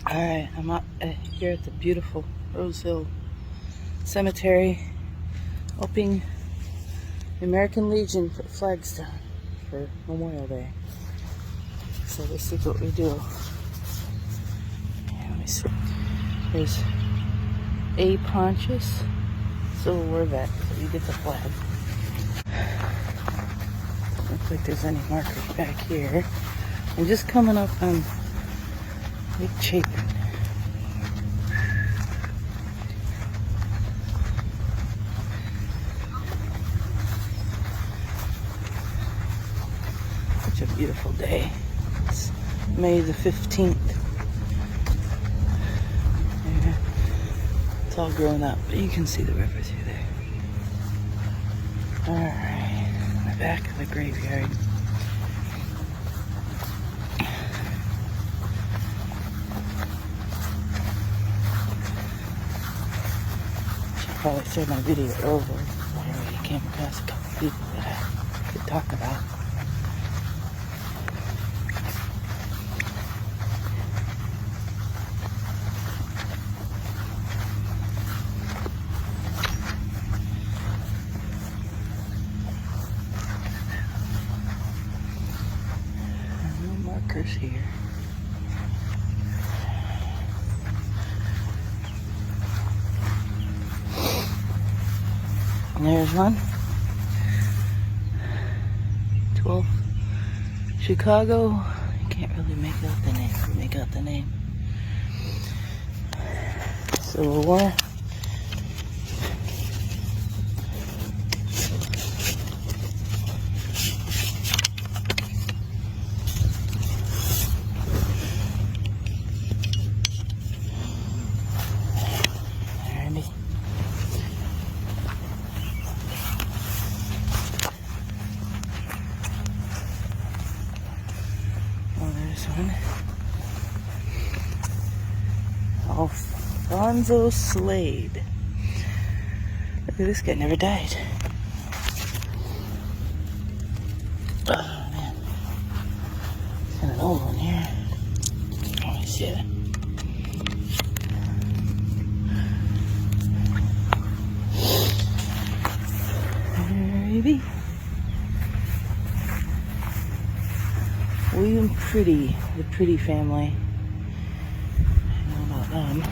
Alright, I'm out here at the beautiful Rose Hill Cemetery, hoping the American Legion put flags down for Memorial Day. So this is what we do. Let me see. There's A. Pontius, Civil War vet, so you get the flag. Doesn't look like there's any markers back here. I'm just coming up on Lake Chapin. Such a beautiful day. It's May the 15th. Yeah. It's all grown up, but you can see the river through there. Alright, in the back of the graveyard. Probably started my video over. I already came across a couple people that I could talk about. No markers here. And there's one. 12. Chicago. I can't really make out the name. Civil War. Alfonso Slade. Look at this guy, never died. Oh man. It's kind of an old one here. Let me see it. Maybe. William Pretty, the Pretty family. I know about them.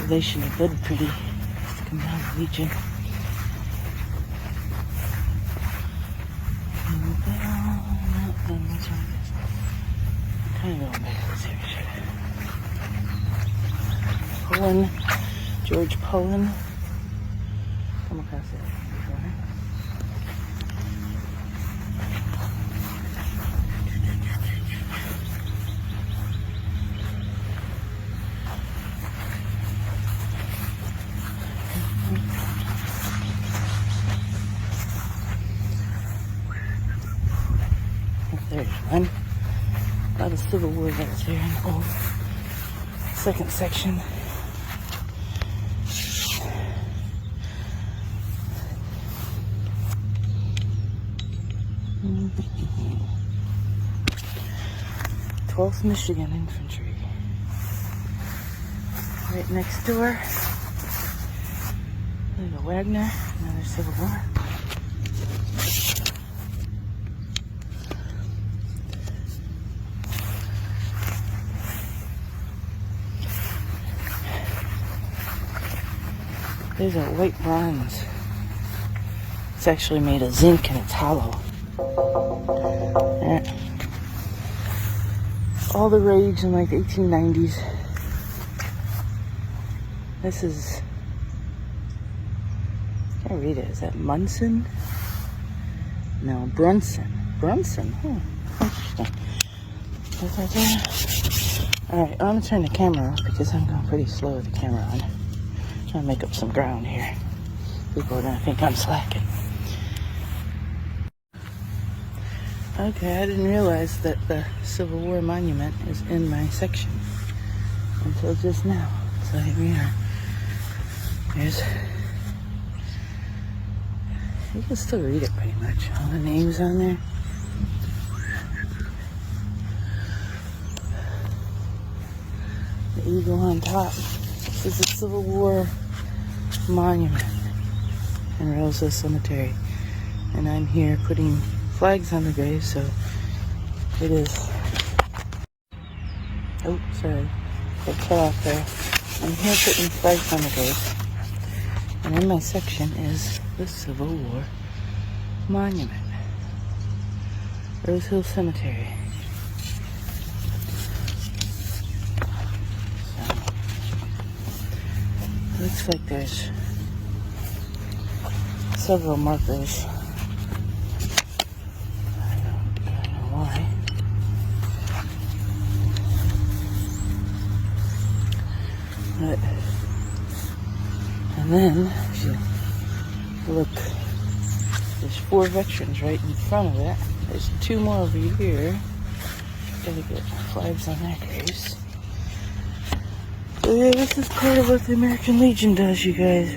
Relation to Bud Pretty. It's come down the Legion. I'm kind of going backwards here. Pullen, George Pullen. Come across it before. There's one. A lot of Civil War vets here in the old second section. th Michigan Infantry. Right next door. There's a Wagner, another Civil War. There's a white bronze. It's actually made of zinc and it's hollow. Yeah. All the rage in like the 1890s. This is, I can't read it. Is that Munson? No, Brunson. Brunson? Interesting. Alright, I'm going to turn the camera off because I'm going pretty slow with the camera on. Trying to make up some ground here. People are going to think I'm slacking. Okay, I didn't realize that the Civil War monument is in my section until just now. So here we are. There's, you can still read it pretty much. All the names on there. The eagle on top. This is a Civil War monument in Rosehill Cemetery. And I'm here putting flags on the grave, so it is. Oh, sorry. Got cut off there. I'm here putting flags on the grave. And in my section is the Civil War monument. Rosehill Cemetery. So, looks like there's several markers. I don't know why. But, and then, if you look, there's 4 veterans right in front of it. There's 2 more over here. Gotta get flags on their graves. So yeah, this is part of what the American Legion does, you guys.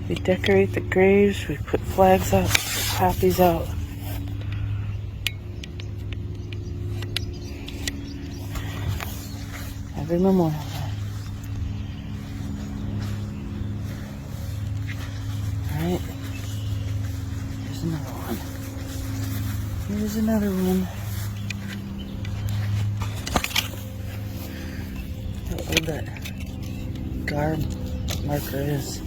We decorate the graves, we put flags up, put poppies out. Every Memorial Day. Alright. Here's another one. Here's another one. How old that guard marker is.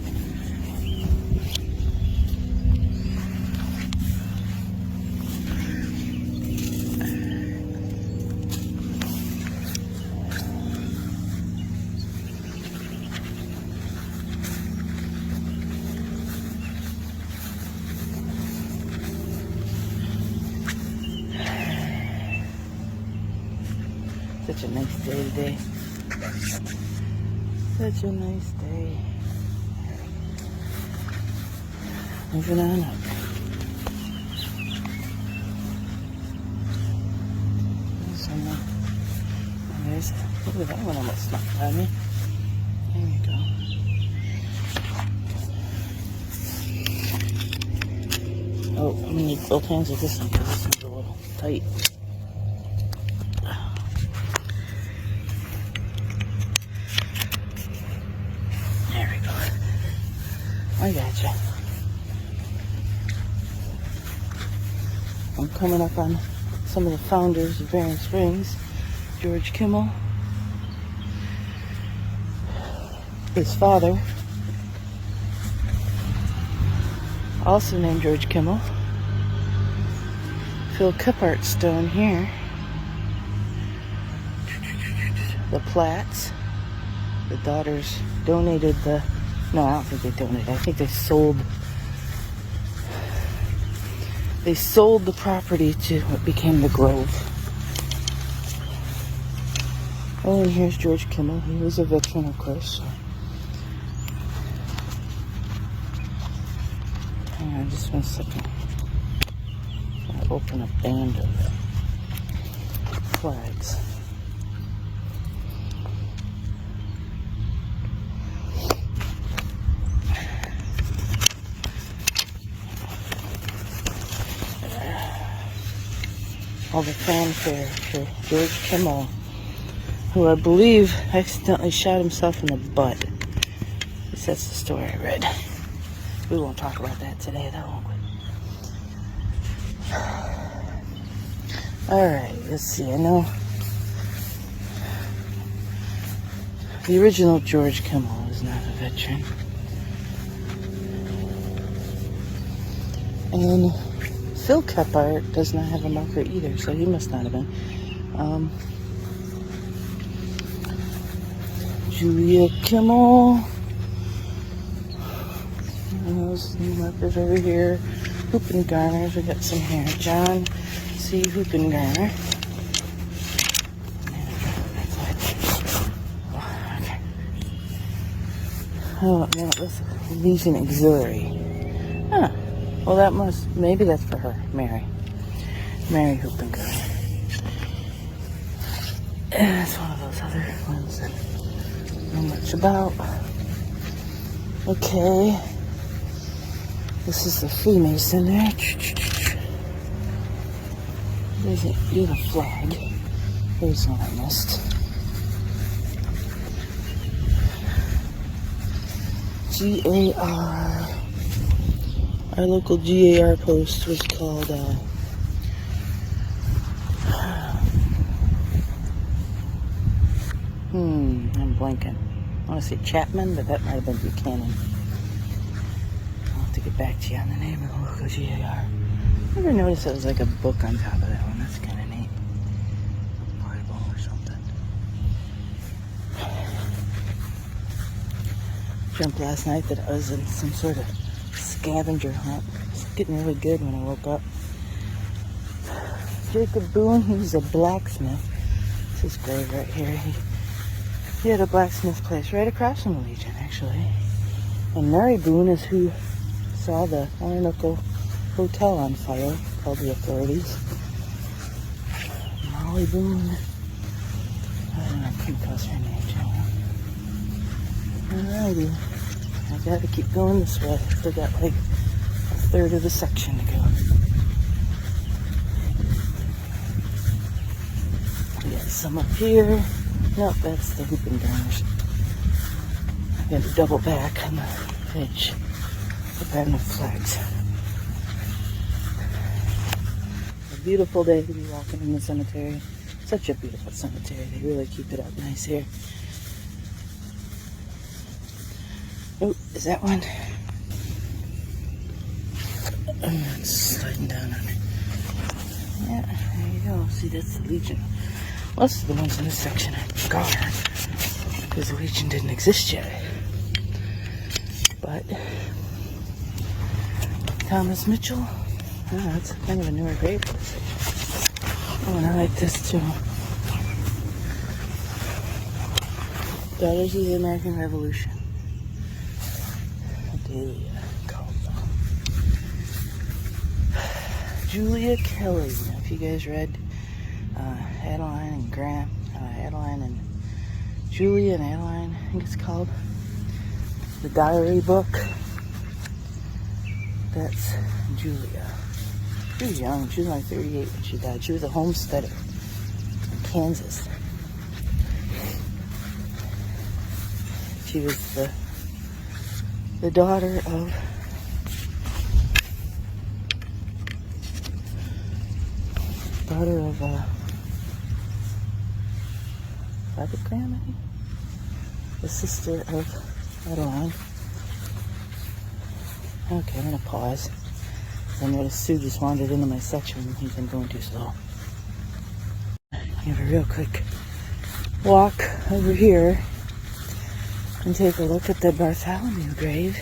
Such a nice day today. Such a nice day. Moving on up. There's look at that one almost snuck by me. There you go. Oh, I'm gonna need both hands with this one because this one's a little tight. I gotcha. I'm coming up on some of the founders of Berrien Springs. George Kimmel. His father, also named George Kimmel. Phil Kephart's stone here. The Platts. The daughters donated the... No, I don't think they donated. I think they sold the property to what became the Grove. Oh, and here's George Kimmel. He was a veteran, of course. Hang on just 1 second. I'll open a band of flags. All the fanfare for George Kimmel, who I believe accidentally shot himself in the butt. At least that's the story I read. We won't talk about that today, though, won't we? Alright, let's see. I know the original George Kimmel was not a veteran. And Phil Kephart does not have a marker either, so he must not have been. Julia Kimmel. Those markers over here. Hoopengarners, we got some here. John C. Hoopengarner. Okay. Oh, no, this is Legion Auxiliary. Huh. Well, maybe that's for her, Mary Hoopengarner. And it's one of those other ones that I don't know much about. Okay. This is the Freemason there. There's a flag. There's one I missed. GAR. Our local GAR post was called, I'm blanking. I want to say Chapman, but that might have been Buchanan. I'll have to get back to you on the name of the local GAR. Never noticed there was like a book on top of that one. That's kind of neat. A Bible or something. Dreamt last night that I was in some sort of scavenger hunt. It's getting really good when I woke up. Jacob Boone, he's a blacksmith. This is grave right here. He had a blacksmith place right across from the Legion, actually. And Mary Boone is who saw the Orinoco Hotel on fire, called the authorities. Molly Boone. I don't know, I couldn't cross her name, Alrighty. I gotta keep going this way. I still got like a third of the section to go. We got some up here. Nope, that's the hooping burners. I gotta double back on the edge. Put that in the flags. A beautiful day to be walking in the cemetery. Such a beautiful cemetery. They really keep it up nice here. Oh, is that one? Oh, it's sliding down on me. Yeah, there you go. See, that's the Legion. Most of the ones in this section are gone because the Legion didn't exist yet. But Thomas Mitchell, oh, that's kind of a newer grave for this section. Oh, and I like this too. Daughters of the American Revolution. Adelia called them. Julia Kelly. Now, if you guys read Adeline and Graham, Adeline and Julia and Adeline, I think it's called, the diary book. That's Julia. She was young. She was only 38 when she died. She was a homesteader in Kansas. She was the daughter of Robert Graham, I think. The sister of Adeline. Okay, I'm gonna pause. I noticed Sue just wandered into my section and he's been going too slow. Give a real quick walk over here and take a look at the Bartholomew grave,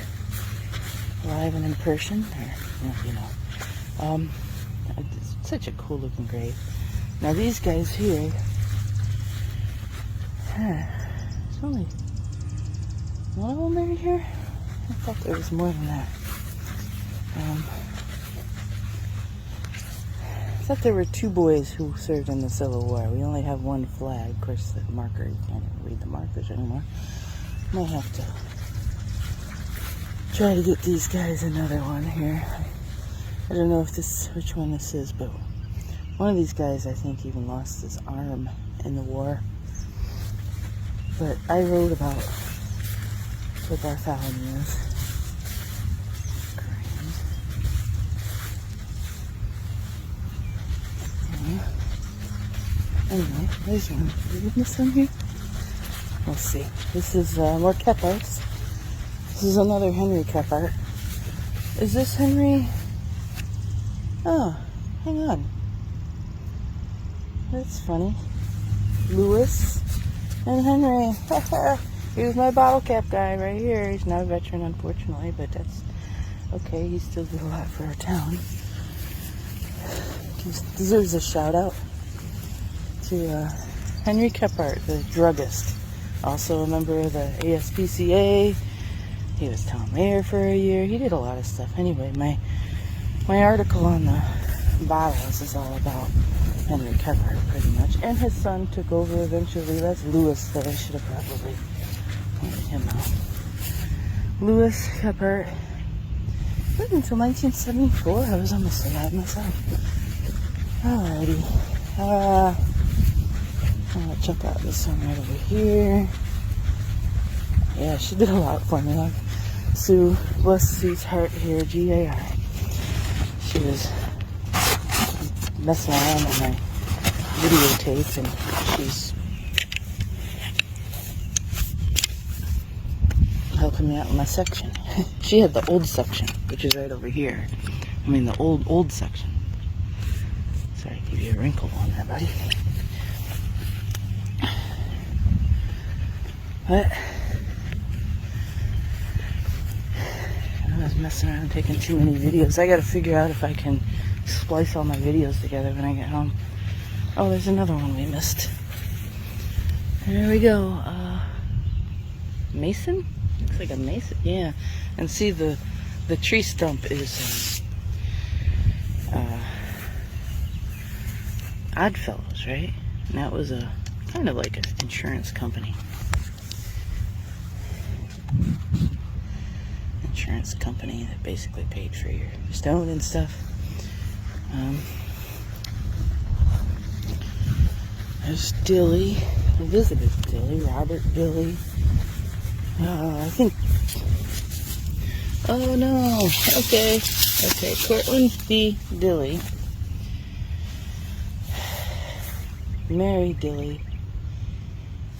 live and in person. It's such a cool looking grave. Now these guys here, there's only one of them buried here. I thought there was more than that. I thought there were two boys who served in the Civil War. We only have one flag. Of course, the marker, you can't even read the markers anymore. Might have to try to get these guys another one here. I don't know which one this is, but one of these guys, I think, even lost his arm in the war. But I wrote about the Bartholomew's. Anyway, there's one. Is this one here? We'll see. This is more Kepharts. This is another Henry Kephart. Is this Henry? Oh, hang on. That's funny. Lewis and Henry. He was my bottle cap guy right here. He's not a veteran, unfortunately, but that's okay. He still did a lot for our town. He deserves a shout out to Henry Kephart, the druggist. Also a member of the ASPCA. He was town mayor for a year. He did a lot of stuff. Anyway, my article on the bottles is all about Henry Kephart, pretty much. And his son took over eventually. That's Lewis, that I should have probably pointed him out. Lewis Kephart. It wasn't until 1974. I was almost alive myself. Alrighty. I'll check out this one right over here. Yeah, she did a lot for me. Like, Sue, bless Sue's heart here, G-A-R. She was messing around on my videotape, and she's helping me out in my section. She had the old section, which is right over here. I mean the old section. Sorry to give you a wrinkle on there, buddy. But I was messing around taking too many videos. I gotta figure out if I can splice all my videos together when I get home. Oh, there's another one we missed. There we go. Mason? Looks like a mason. Yeah. And see, the tree stump is Oddfellows, right? And that was a kind of like an insurance company. Insurance company that basically paid for your stone and stuff. There's Dilly, Elizabeth Dilly, Robert Dilly. I think. Oh no. Okay. Cortland B. Dilly, Mary Dilly,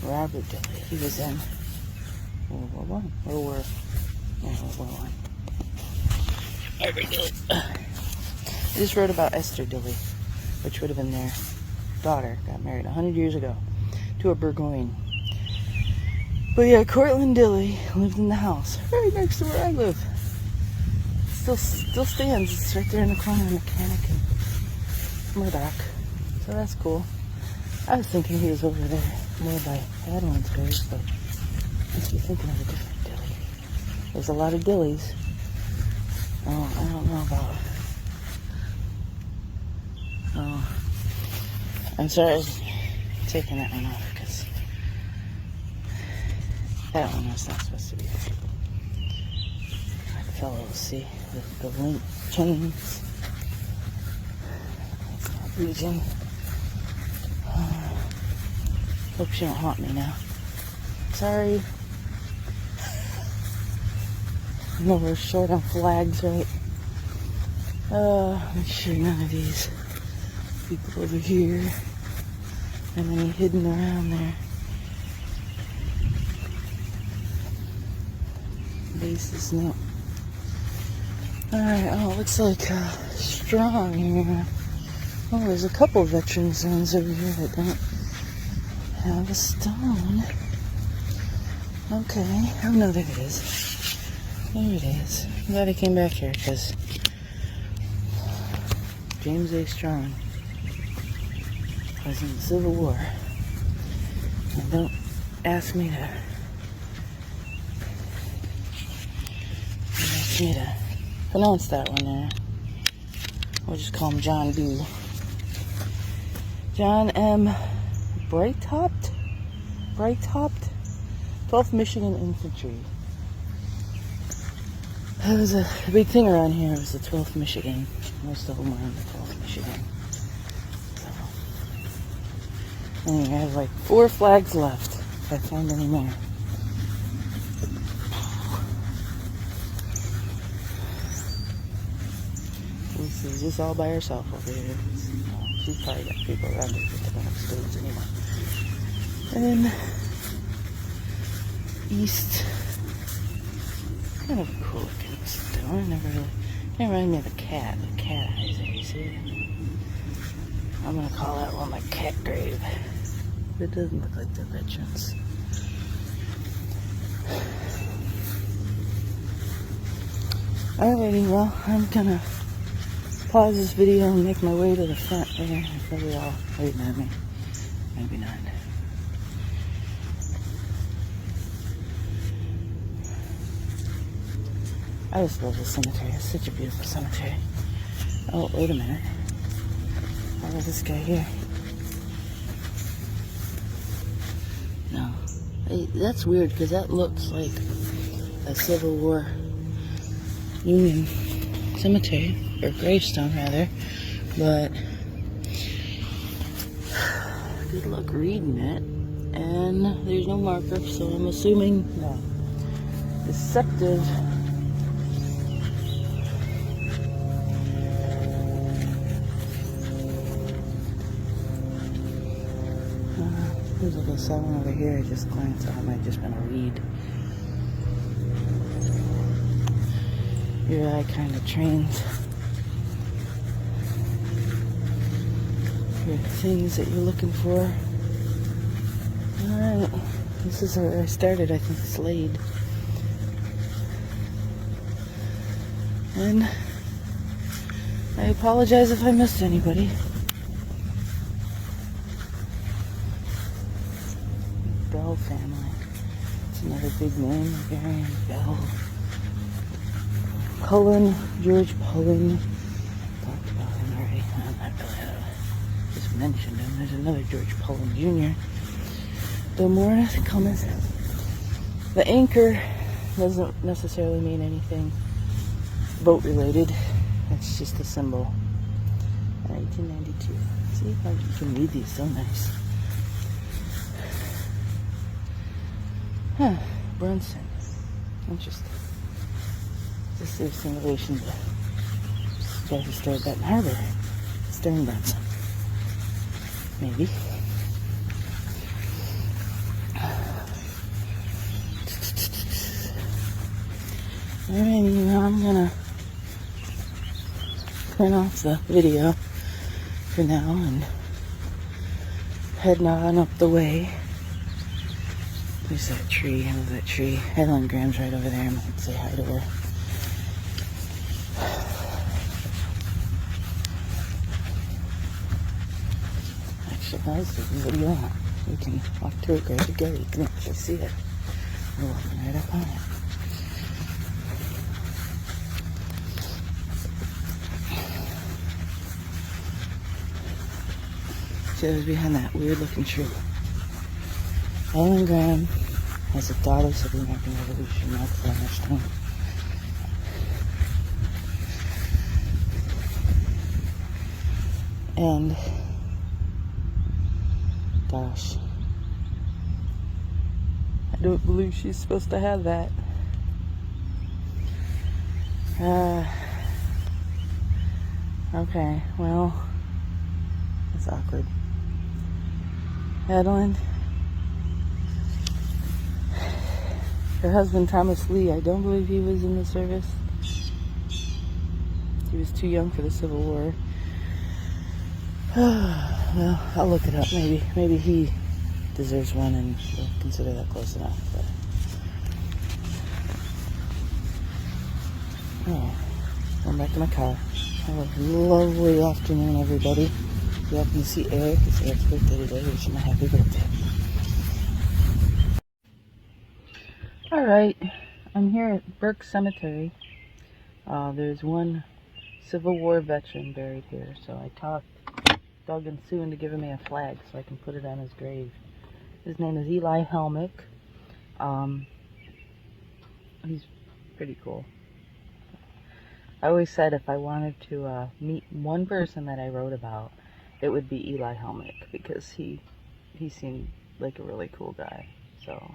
Robert Dilly. He was in World War One. World War One. Robert Dilly. I just wrote about Esther Dilly, which would have been their daughter. Got married 100 years ago to a Burgoyne. But yeah, Cortland Dilly lived in the house right next to where I live. Still stands. It's right there in the corner, Mechanic and Murdoch. So that's cool. I was thinking he was over there more by Adelinsburg, but I must be thinking of a different Dilly. There's a lot of Dillies. Oh, I don't know about. Oh, I'm sorry, I was taking that one off because that one was not supposed to be there. Fellows, see the link chains. That's not region. Hope she don't haunt me now. Sorry. I know we're short on flags, right? Make sure none of these people over here have any hidden around there. Bases, no. Alright, oh, it looks like strong here. Oh, there's a couple veteran zones over here that don't have a stone. Okay, oh no, there it is. There it is. I'm glad I came back here because James A. Strong was in the Civil War. And don't ask me to pronounce that one there. We'll just call him John B. John M. Breithopt, 12th Michigan Infantry. That was a big thing around here. It was the 12th Michigan. Most of them were in the 12th Michigan. So, anyway, I have like 4 flags left if I find any more. She's just all by herself over here. She's probably got people around her that don't have stones anymore. And then east, kind of a cool looking stone. Never really, kind of reminds me of a cat. The cat eyes there, you see it? I'm gonna call that one my cat grave. It doesn't look like the veterans. Alrighty, well, I'm gonna pause this video and make my way to the front there. They're probably all waiting at me. Maybe not. I just love this cemetery. It's such a beautiful cemetery. Oh, wait a minute. How about this guy here? No. Hey, that's weird because that looks like a Civil War Union cemetery, or gravestone rather, but good luck reading it. And there's no marker, so I'm assuming no. Deceptive There's like a salon over here. I just glanced at. It might have just been a weed. Your eye kind of trains your things that you're looking for. Alright, this is where I started, I think, Slade. And I apologize if I missed anybody. Bell family. It's another big name. Berrien Bell. Cullen, George Cullen. Talked about him already. I'm not really just mentioned him. There's another George Cullen Jr. The more comments. The anchor doesn't necessarily mean anything boat related. It's just a symbol. 1992. See how you can read these so nice. Huh. Brunson. Interesting. This is in relation to the guy who started Benton Harbor. Stern Brunson. Maybe. Alrighty, well, I'm gonna turn off the video for now and head on up the way. There's that tree. I love that tree. Ellen Graham's right over there. I might say hi to her. Actually, no, this is a video on. You can walk to it, grab the gate. You can actually see it. We're walking right up on it. See, it was behind that weird looking tree. Ellen Graham has a daughters of the American Revolution, not Flemish tongue. And gosh, I don't believe she's supposed to have that. Okay, well, that's awkward. Adeline, her husband Thomas Lee, I don't believe he was in the service. He was too young for the Civil War. Well, I'll look it up. Maybe he deserves one, and we'll consider that close enough. But oh, going back to my car. Have a lovely afternoon, everybody. If you happen to see Eric, it's Eric's birthday today. Wish him a happy birthday. All right, I'm here at Burke Cemetery. There's one Civil War veteran buried here, so I talked Doug and Sue into giving me a flag so I can put it on his grave. His name is Eli Helmick. He's pretty cool. I always said if I wanted to meet one person that I wrote about, it would be Eli Helmick, because he seemed like a really cool guy. So,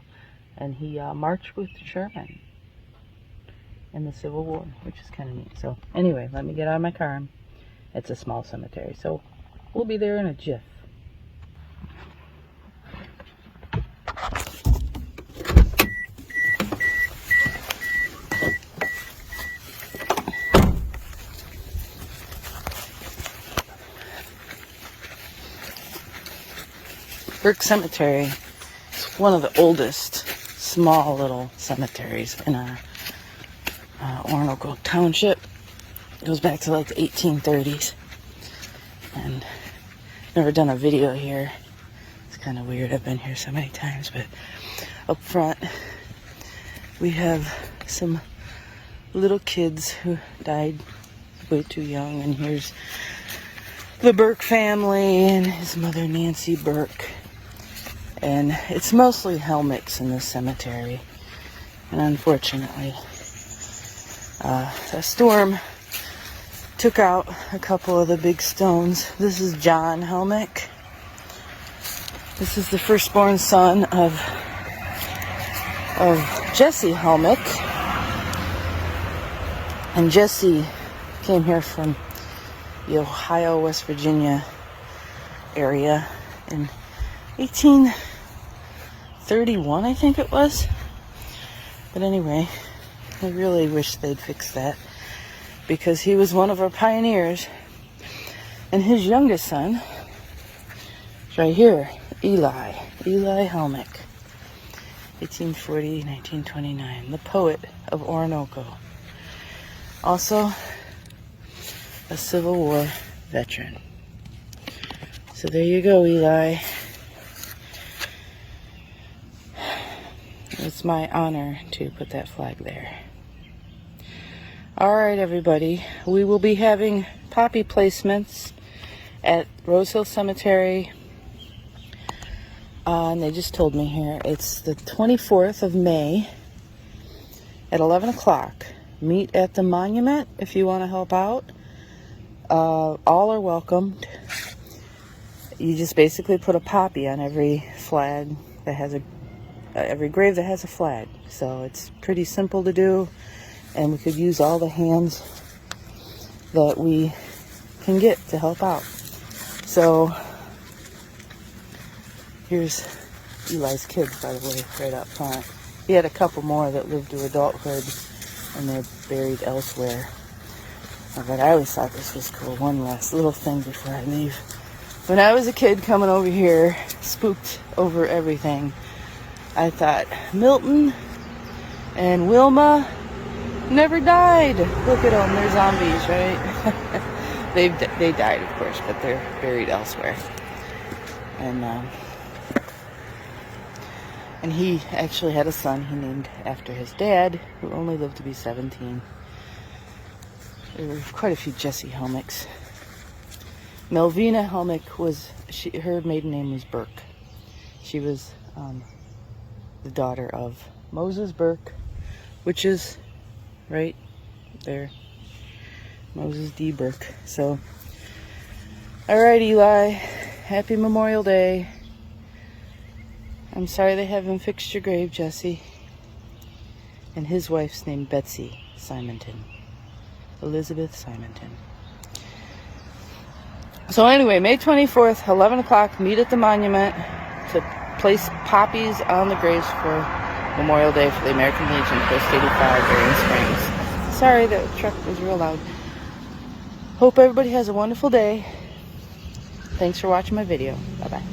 and he marched with Sherman in the Civil War, which is kind of neat. So anyway, let me get out of my car. It's a small cemetery, so we'll be there in a jiff. Burke Cemetery is one of the oldest small little cemeteries in our Orinoco Township. It goes back to like the 1830s. And never done a video here. It's kind of weird. I've been here so many times, but up front we have some little kids who died way too young, and here's the Burke family and his mother Nancy Burke. And it's mostly Helmicks in this cemetery, and unfortunately a storm took out a couple of the big stones. This is John Helmick. This is the firstborn son of Jesse Helmick. And Jesse came here from the Ohio, West Virginia area in 1931, I think it was. But anyway, I really wish they'd fix that, because he was one of our pioneers. And his youngest son is right here, Eli Helmick, 1840, 1929, the poet of Orinoco. Also a Civil War veteran. So there you go, Eli. It's my honor to put that flag there. Alright, everybody. We will be having poppy placements at Rose Hill Cemetery. And they just told me here, it's the 24th of May at 11 o'clock. Meet at the monument if you want to help out. All are welcomed. You just basically put a poppy on every flag that has every grave that has a flag. So it's pretty simple to do, and we could use all the hands that we can get to help out. So here's Eli's kids, by the way, right up front. He had a couple more that lived to adulthood, and they're buried elsewhere. But I always thought this was cool. One last little thing before I leave. When I was a kid coming over here, spooked over everything, I thought Milton and Wilma never died. Look at them, they're zombies, right? They died, of course, but they're buried elsewhere. And he actually had a son he named after his dad, who only lived to be 17. There were quite a few Jessie Helmicks. Melvina Helmick her maiden name was Burke. She was the daughter of Moses Burke, which is right there, Moses D. Burke. So, all right, Eli, happy Memorial Day. I'm sorry they haven't fixed your grave, Jesse. And his wife's named Betsy Simonton, Elizabeth Simonton. So anyway, May 24th, 11 o'clock, meet at the monument to place poppies on the graves for Memorial Day for the American Legion, Post 85, Berrien Springs. Sorry, the truck was real loud. Hope everybody has a wonderful day. Thanks for watching my video. Bye-bye.